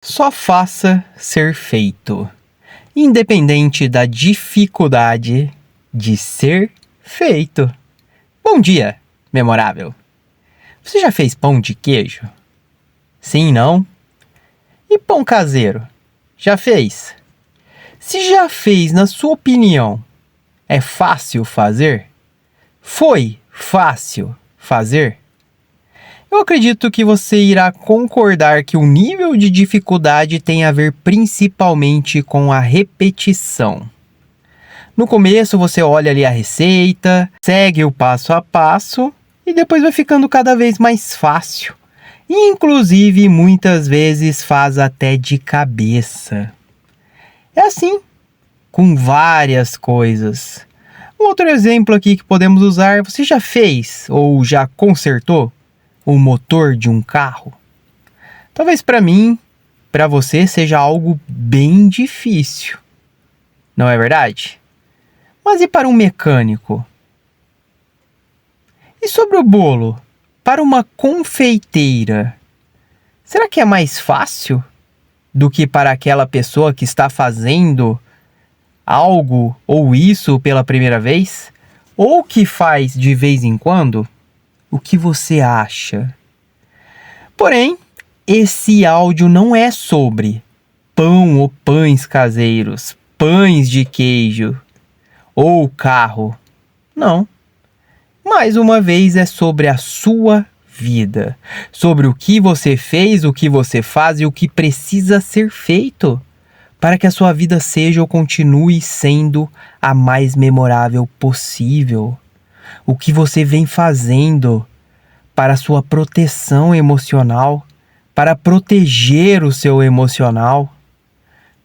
Só faça ser feito, independente da dificuldade de ser feito. Bom dia, memorável. Você já fez pão de queijo? Sim, não? E pão caseiro? Já fez? Se já fez, na sua opinião, é fácil fazer? Foi fácil fazer? Eu acredito que você irá concordar que o nível de dificuldade tem a ver principalmente com a repetição. No começo você olha ali a receita, segue o passo a passo e depois vai ficando cada vez mais fácil. Inclusive, muitas vezes faz até de cabeça. É assim, com várias coisas. Um outro exemplo aqui que podemos usar, você já fez ou já consertou o motor de um carro? Talvez para mim, para você seja algo bem difícil. Não é verdade? Mas e para um mecânico? E sobre o bolo? Para uma confeiteira, será que é mais fácil do que para aquela pessoa que está fazendo algo ou isso pela primeira vez? Ou que faz de vez em quando? O que você acha? Porém, esse áudio não é sobre pão ou pães caseiros, pães de queijo ou carro. Não. Mais uma vez é sobre a sua vida, sobre o que você fez, o que você faz e o que precisa ser feito para que a sua vida seja ou continue sendo a mais memorável possível. O que você vem fazendo para a sua proteção emocional, para proteger o seu emocional.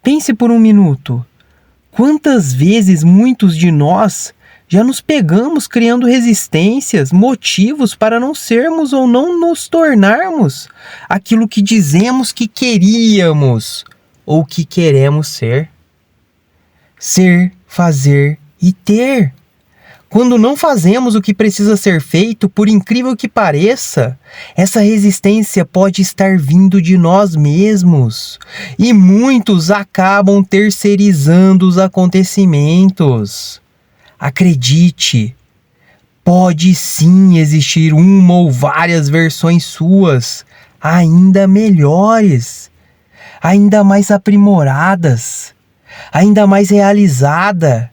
Pense por um minuto. Quantas vezes muitos de nós já nos pegamos criando resistências, motivos para não sermos ou não nos tornarmos aquilo que dizemos que queríamos ou que queremos ser? Ser, fazer e ter. Quando não fazemos o que precisa ser feito, por incrível que pareça, essa resistência pode estar vindo de nós mesmos. E muitos acabam terceirizando os acontecimentos. Acredite, pode sim existir uma ou várias versões suas, ainda melhores, ainda mais aprimoradas, ainda mais realizada.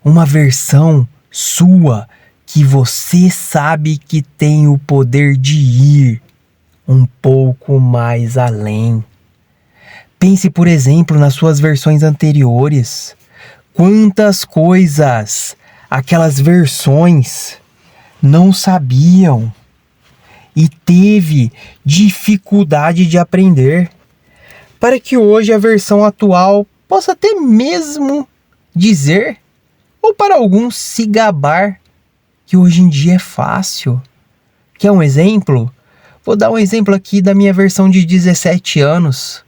Uma versão sua que você sabe que tem o poder de ir um pouco mais além. Pense, por exemplo, nas suas versões anteriores. Quantas coisas aquelas versões não sabiam e teve dificuldade de aprender, para que hoje a versão atual possa até mesmo dizer, ou para alguns se gabar, que hoje em dia é fácil. Quer um exemplo? Vou dar um exemplo aqui da minha versão de 17 anos.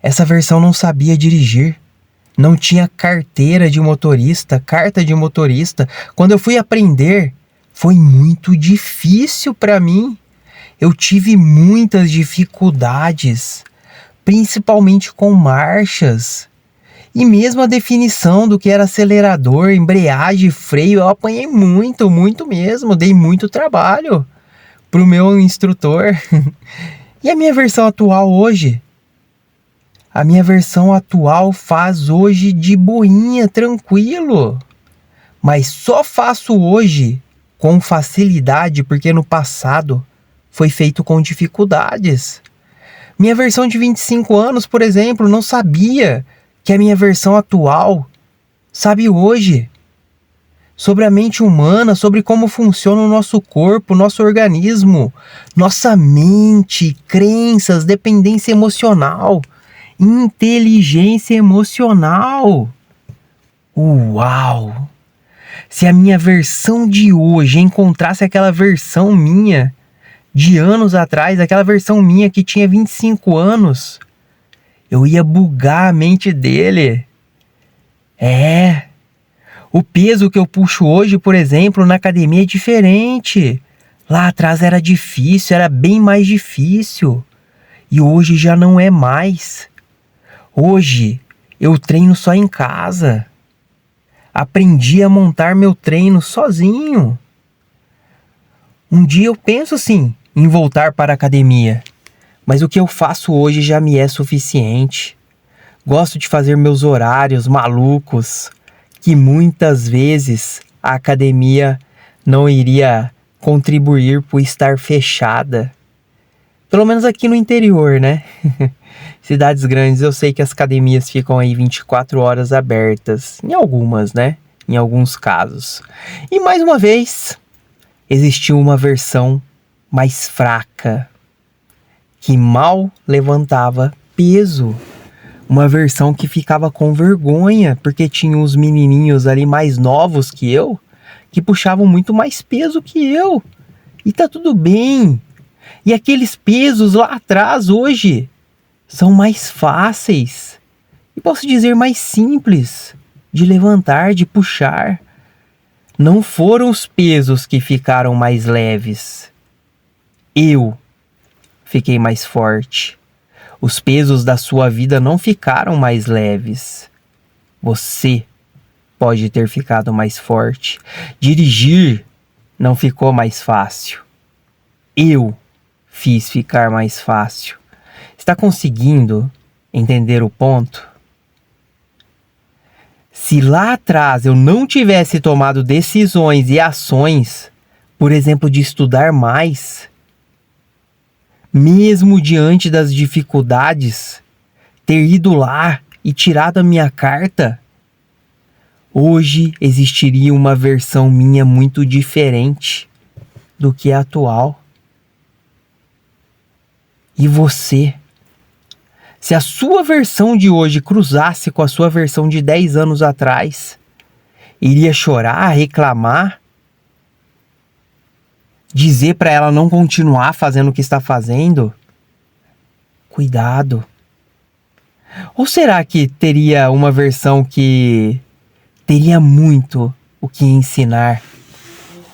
Essa versão não sabia dirigir. Não tinha carteira de motorista, carta de motorista. Quando eu fui aprender, foi muito difícil para mim. Eu tive muitas dificuldades, principalmente com marchas. E mesmo a definição do que era acelerador, embreagem, freio, eu apanhei muito mesmo. Dei muito trabalho pro meu instrutor. E a minha versão atual hoje? A minha versão atual faz hoje de boinha, tranquilo. Mas só faço hoje com facilidade porque no passado foi feito com dificuldades. Minha versão de 25 anos, por exemplo, não sabia que a minha versão atual sabe hoje. Sobre a mente humana, sobre como funciona o nosso corpo, nosso organismo, nossa mente, crenças, dependência emocional, inteligência emocional. Uau! Se a minha versão de hoje encontrasse aquela versão minha de anos atrás, aquela versão minha que tinha 25 anos, eu ia bugar a mente dele. O peso que eu puxo hoje, por exemplo, na academia é diferente. Lá atrás era difícil, era bem mais difícil. E hoje já não é mais. Hoje eu treino só em casa. Aprendi a montar meu treino sozinho. Um dia eu penso sim em voltar para a academia, mas o que eu faço hoje já me é suficiente. Gosto de fazer meus horários malucos, que muitas vezes a academia não iria contribuir por estar fechada. Pelo menos aqui no interior, né? Cidades grandes eu sei que as academias ficam aí 24 horas abertas. Em algumas, né? Em alguns casos. E mais uma vez, existiu uma versão mais fraca, que mal levantava peso. Uma versão que ficava com vergonha, porque tinha uns menininhos ali mais novos que eu, que puxavam muito mais peso que eu. E tá tudo bem. E aqueles pesos lá atrás hoje são mais fáceis. E posso dizer mais simples de levantar, de puxar. Não foram os pesos que ficaram mais leves. Eu fiquei mais forte. Os pesos da sua vida não ficaram mais leves. Você pode ter ficado mais forte. Dirigir não ficou mais fácil. Eu fiz ficar mais fácil. Está conseguindo entender o ponto? Se lá atrás eu não tivesse tomado decisões e ações, por exemplo, de estudar mais, mesmo diante das dificuldades, ter ido lá e tirado a minha carta, hoje existiria uma versão minha muito diferente do que a atual. E você? Se a sua versão de hoje cruzasse com a sua versão de 10 anos atrás, iria chorar, reclamar, dizer para ela não continuar fazendo o que está fazendo? Cuidado. Ou será que teria uma versão que teria muito o que ensinar,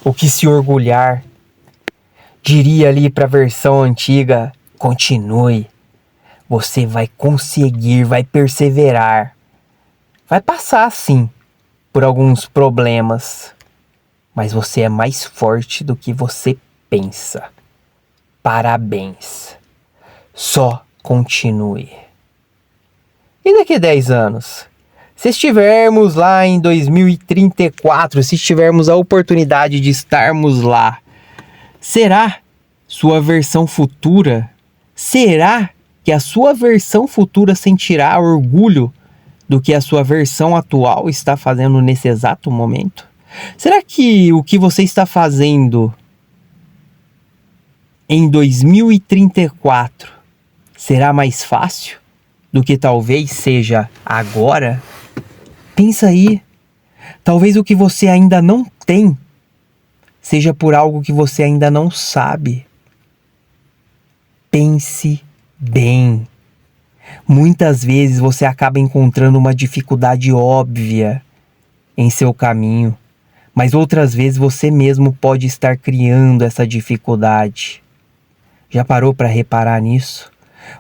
o que se orgulhar? Diria ali para a versão antiga: continue. Você vai conseguir, vai perseverar. Vai passar, sim, por alguns problemas. Mas você é mais forte do que você pensa. Parabéns. Só continue. E daqui a 10 anos? Se estivermos lá em 2034, se tivermos a oportunidade de estarmos lá, será sua versão futura? Será que a sua versão futura sentirá orgulho do que a sua versão atual está fazendo nesse exato momento? Será que o que você está fazendo em 2034 será mais fácil do que talvez seja agora? Pensa aí. Talvez o que você ainda não tem seja por algo que você ainda não sabe. Pense bem. Muitas vezes você acaba encontrando uma dificuldade óbvia em seu caminho, mas outras vezes você mesmo pode estar criando essa dificuldade. Já parou para reparar nisso?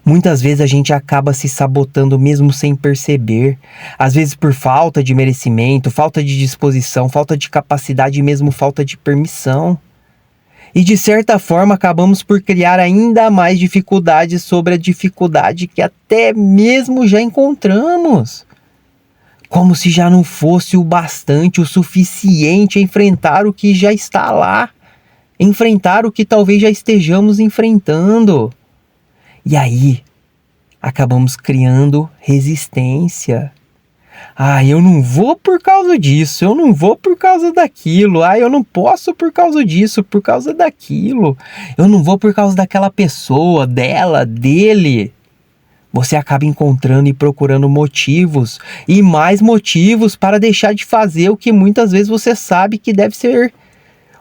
Muitas vezes a gente acaba se sabotando mesmo sem perceber. Às vezes por falta de merecimento, falta de disposição, falta de capacidade e mesmo falta de permissão. E de certa forma acabamos por criar ainda mais dificuldades sobre a dificuldade que até mesmo já encontramos. Como se já não fosse o bastante, o suficiente enfrentar o que já está lá. Enfrentar o que talvez já estejamos enfrentando. E aí, acabamos criando resistência. Eu não vou por causa disso, eu não vou por causa daquilo, eu não posso por causa disso, por causa daquilo, eu não vou por causa daquela pessoa, dela, dele. Você acaba encontrando e procurando motivos, e mais motivos para deixar de fazer o que muitas vezes você sabe que deve ser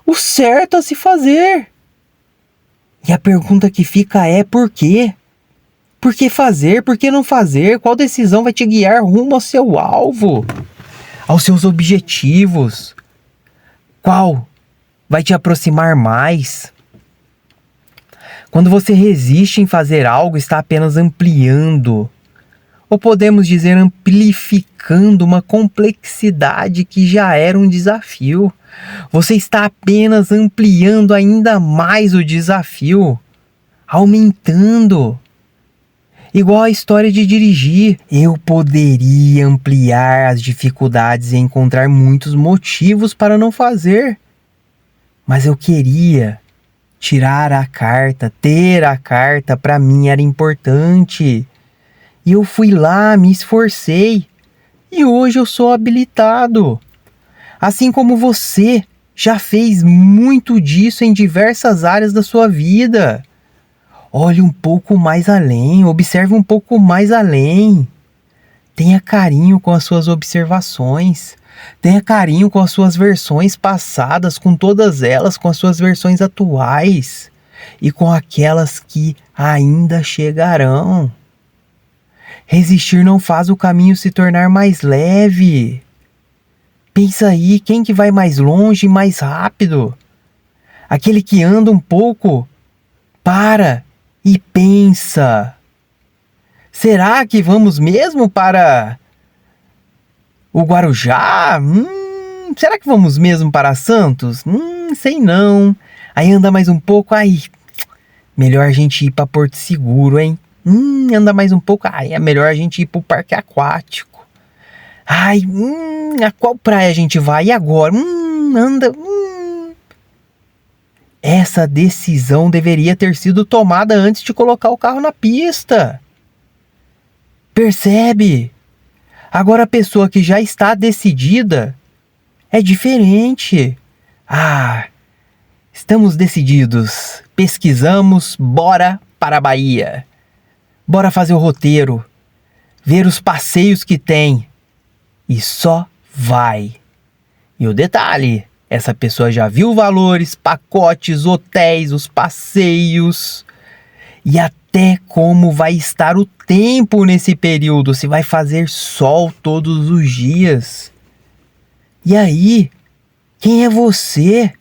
o certo a se fazer. E a pergunta que fica é: por quê? Por que fazer? Por que não fazer? Qual decisão vai te guiar rumo ao seu alvo? Aos seus objetivos? Qual vai te aproximar mais? Quando você resiste em fazer algo, está apenas ampliando, ou podemos dizer amplificando uma complexidade que já era um desafio. Você está apenas ampliando ainda mais o desafio, aumentando. Igual a história de dirigir. Eu poderia ampliar as dificuldades e encontrar muitos motivos para não fazer. Mas eu queria tirar a carta, ter a carta, para mim era importante. E eu fui lá, me esforcei. E hoje eu sou habilitado. Assim como você já fez muito disso em diversas áreas da sua vida. Olhe um pouco mais além, observe um pouco mais além. Tenha carinho com as suas observações. Tenha carinho com as suas versões passadas, com todas elas, com as suas versões atuais e com aquelas que ainda chegarão. Resistir não faz o caminho se tornar mais leve. Pensa aí, quem que vai mais longe e mais rápido? Aquele que anda um pouco, para e pensa. Será que vamos mesmo para o Guarujá? Será que vamos mesmo para Santos? Sei não. Aí anda mais um pouco, melhor a gente ir para Porto Seguro, hein? Anda mais um pouco, é melhor a gente ir para o parque aquático. A qual praia a gente vai? E agora? Essa decisão deveria ter sido tomada antes de colocar o carro na pista. Percebe? Agora a pessoa que já está decidida é diferente. Estamos decididos. Pesquisamos, bora para a Bahia. Bora fazer o roteiro, ver os passeios que tem. E só vai. E o detalhe, essa pessoa já viu valores, pacotes, hotéis, os passeios. E até como vai estar o tempo nesse período, se vai fazer sol todos os dias. E aí, quem é você?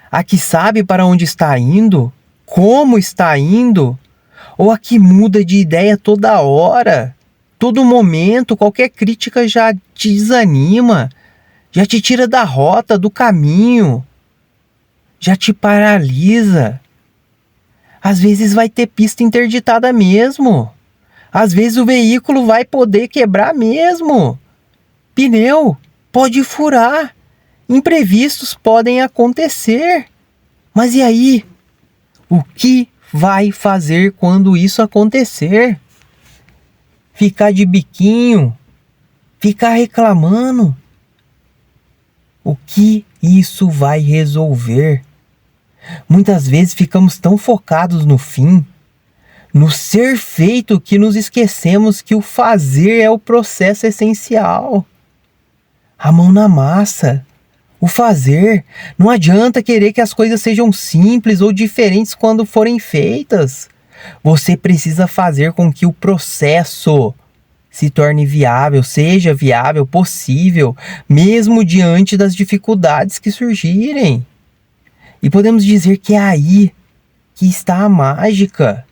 A que sabe para onde está indo? Como está indo? Ou a que muda de ideia toda hora? Todo momento, qualquer crítica já te desanima, já te tira da rota, do caminho, já te paralisa. Às vezes vai ter pista interditada mesmo. Às vezes o veículo vai poder quebrar mesmo. Pneu pode furar. Imprevistos podem acontecer. Mas e aí? O que vai fazer quando isso acontecer? Ficar de biquinho? Ficar reclamando? O que isso vai resolver? Muitas vezes ficamos tão focados no fim, no ser feito, que nos esquecemos que o fazer é o processo essencial. A mão na massa. O fazer. Não adianta querer que as coisas sejam simples ou diferentes quando forem feitas. Você precisa fazer com que o processo se torne viável, seja viável, possível, mesmo diante das dificuldades que surgirem. E podemos dizer que é aí que está a mágica.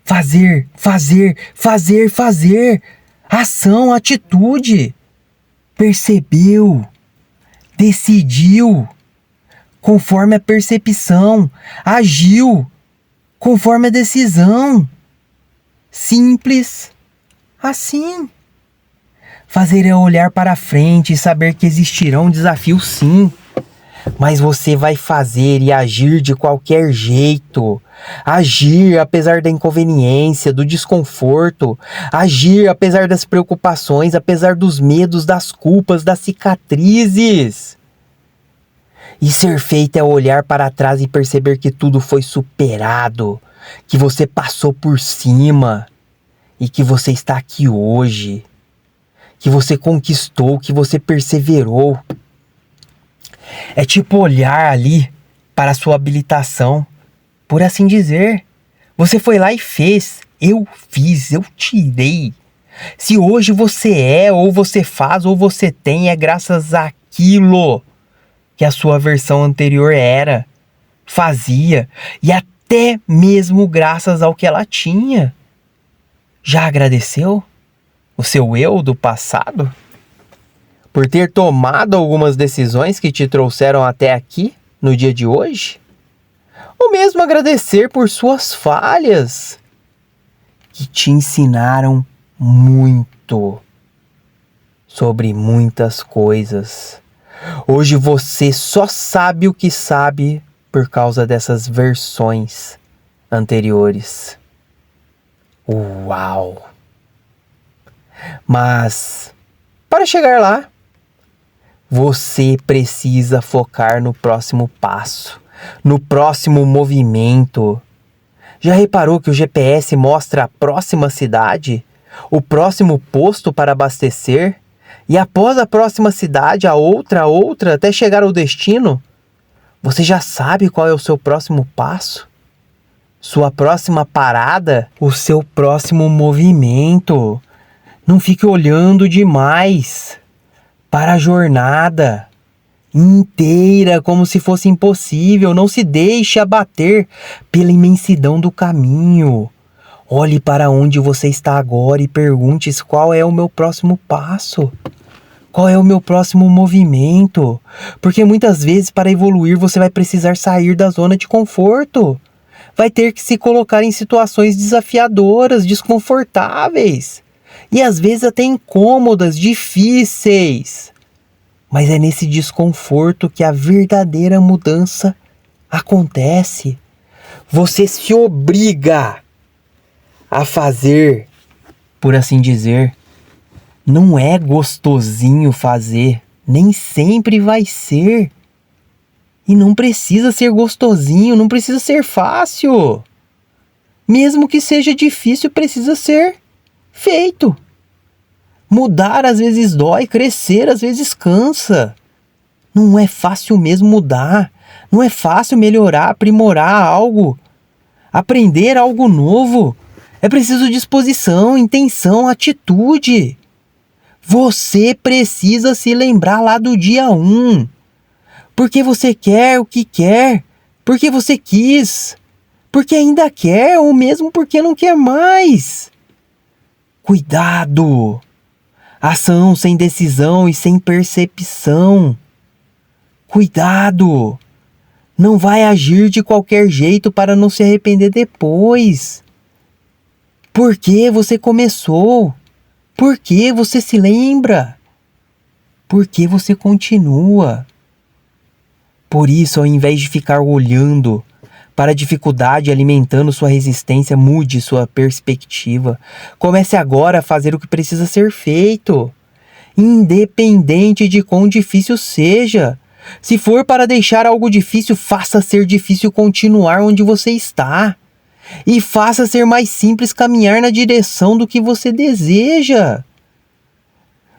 Fazer, fazer, fazer, fazer. Ação, atitude. Percebeu. Decidiu. Conforme a percepção. Agiu. Conforme a decisão. Simples assim. Fazer é olhar para frente e saber que existirão desafios, sim. Mas você vai fazer e agir de qualquer jeito. Agir apesar da inconveniência, do desconforto. Agir apesar das preocupações, apesar dos medos, das culpas, das cicatrizes. E ser feito é olhar para trás e perceber que tudo foi superado, que você passou por cima e que você está aqui hoje, que você conquistou, que você perseverou. É tipo olhar ali para a sua habilitação, por assim dizer. Você foi lá e fez. Eu fiz, eu tirei. Se hoje você é, ou você faz, ou você tem, é graças àquilo que a sua versão anterior era, fazia. E até até mesmo graças ao que ela tinha. Já agradeceu o seu eu do passado por ter tomado algumas decisões que te trouxeram até aqui no dia de hoje? Ou mesmo agradecer por suas falhas que te ensinaram muito sobre muitas coisas. Hoje você só sabe o que sabe por causa dessas versões anteriores. Uau! Mas para chegar lá, você precisa focar no próximo passo, no próximo movimento. Já reparou que o GPS mostra a próxima cidade, o próximo posto para abastecer, e após a próxima cidade, a outra, até chegar ao destino? Você já sabe qual é o seu próximo passo? Sua próxima parada? O seu próximo movimento? Não fique olhando demais para a jornada inteira como se fosse impossível. Não se deixe abater pela imensidão do caminho. Olhe para onde você está agora e pergunte-se: qual é o meu próximo passo? Qual é o meu próximo movimento? Porque muitas vezes para evoluir você vai precisar sair da zona de conforto. Vai ter que se colocar em situações desafiadoras, desconfortáveis. E às vezes até incômodas, difíceis. Mas é nesse desconforto que a verdadeira mudança acontece. Você se obriga a fazer, por assim dizer. Não é gostosinho fazer, nem sempre vai ser. E não precisa ser gostosinho, não precisa ser fácil. Mesmo que seja difícil, precisa ser feito. Mudar às vezes dói, crescer às vezes cansa. Não é fácil mesmo mudar, não é fácil melhorar, aprimorar algo, aprender algo novo. É preciso disposição, intenção, atitude. Você precisa se lembrar lá do dia 1. Porque você quer o que quer, porque você quis, porque ainda quer ou mesmo porque não quer mais. Cuidado! Ação sem decisão e sem percepção. Cuidado! Não vai agir de qualquer jeito para não se arrepender depois. Por que você começou? Por que você se lembra? Por que você continua? Por isso, ao invés de ficar olhando para a dificuldade alimentando sua resistência, mude sua perspectiva. Comece agora a fazer o que precisa ser feito, independente de quão difícil seja. Se for para deixar algo difícil, faça ser difícil continuar onde você está. E faça ser mais simples caminhar na direção do que você deseja.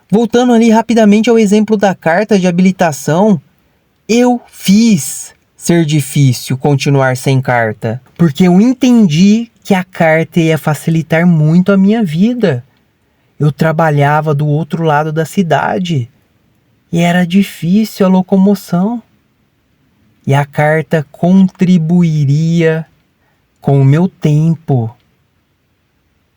Voltando ali rapidamente ao exemplo da carta de habilitação, eu fiz ser difícil continuar sem carta, porque eu entendi que a carta ia facilitar muito a minha vida. Eu trabalhava do outro lado da cidade e era difícil a locomoção. E a carta contribuiria com o meu tempo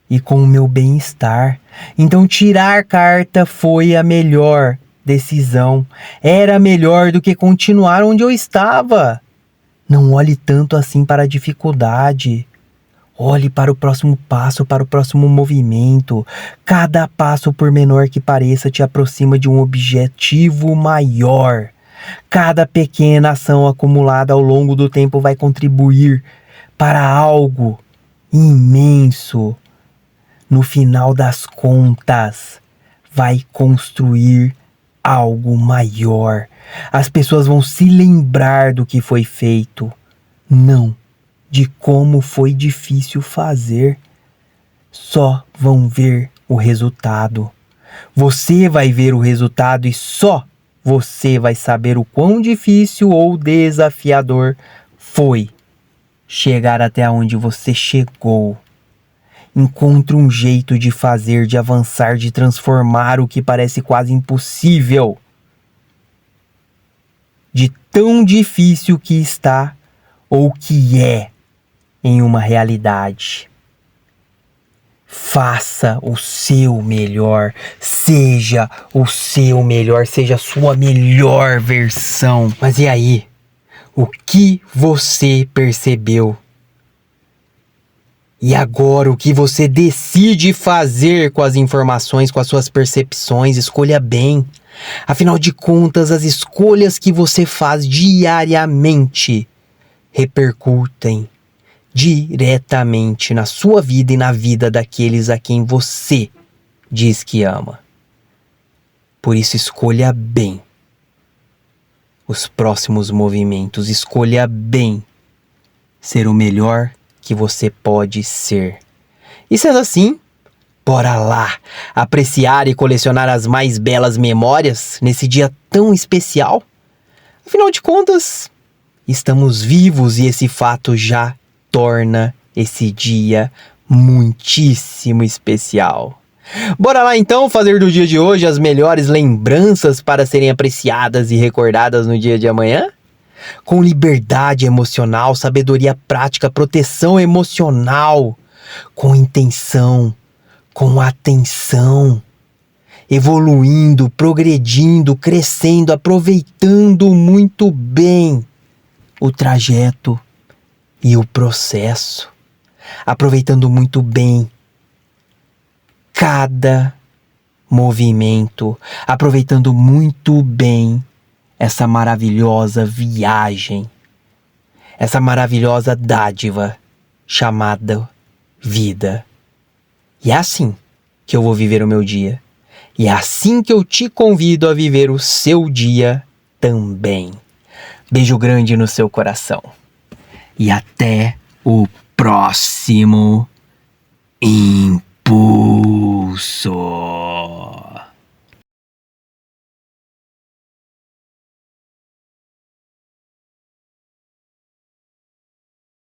e com o meu bem-estar. Então tirar carta foi a melhor decisão. Era melhor do que continuar onde eu estava. Não olhe tanto assim para a dificuldade. Olhe para o próximo passo, para o próximo movimento. Cada passo, por menor que pareça, te aproxima de um objetivo maior. Cada pequena ação acumulada ao longo do tempo vai contribuir para algo imenso. No final das contas, vai construir algo maior. As pessoas vão se lembrar do que foi feito, não de como foi difícil fazer. Só vão ver o resultado. Você vai ver o resultado e só você vai saber o quão difícil ou desafiador foi chegar até onde você chegou. Encontre um jeito de fazer, de avançar, de transformar o que parece quase impossível. De tão difícil que está ou que é em uma realidade. Faça o seu melhor, seja o seu melhor, seja a sua melhor versão. Mas e aí? O que você percebeu? E agora, o que você decide fazer com as informações, com as suas percepções? Escolha bem. Afinal de contas, as escolhas que você faz diariamente repercutem diretamente na sua vida e na vida daqueles a quem você diz que ama. Por isso, escolha bem os próximos movimentos. Escolha bem ser o melhor que você pode ser. E sendo assim, bora lá apreciar e colecionar as mais belas memórias nesse dia tão especial? Afinal de contas, estamos vivos e esse fato já torna esse dia muitíssimo especial. Bora lá então fazer do dia de hoje as melhores lembranças para serem apreciadas e recordadas no dia de amanhã? Com liberdade emocional, sabedoria prática, proteção emocional, com intenção, com atenção, evoluindo, progredindo, crescendo, aproveitando muito bem o trajeto e o processo, aproveitando muito bem cada movimento, aproveitando muito bem essa maravilhosa viagem, essa maravilhosa dádiva chamada vida. E é assim que eu vou viver o meu dia. E é assim que eu te convido a viver o seu dia também. Beijo grande no seu coração. E até o próximo impulso.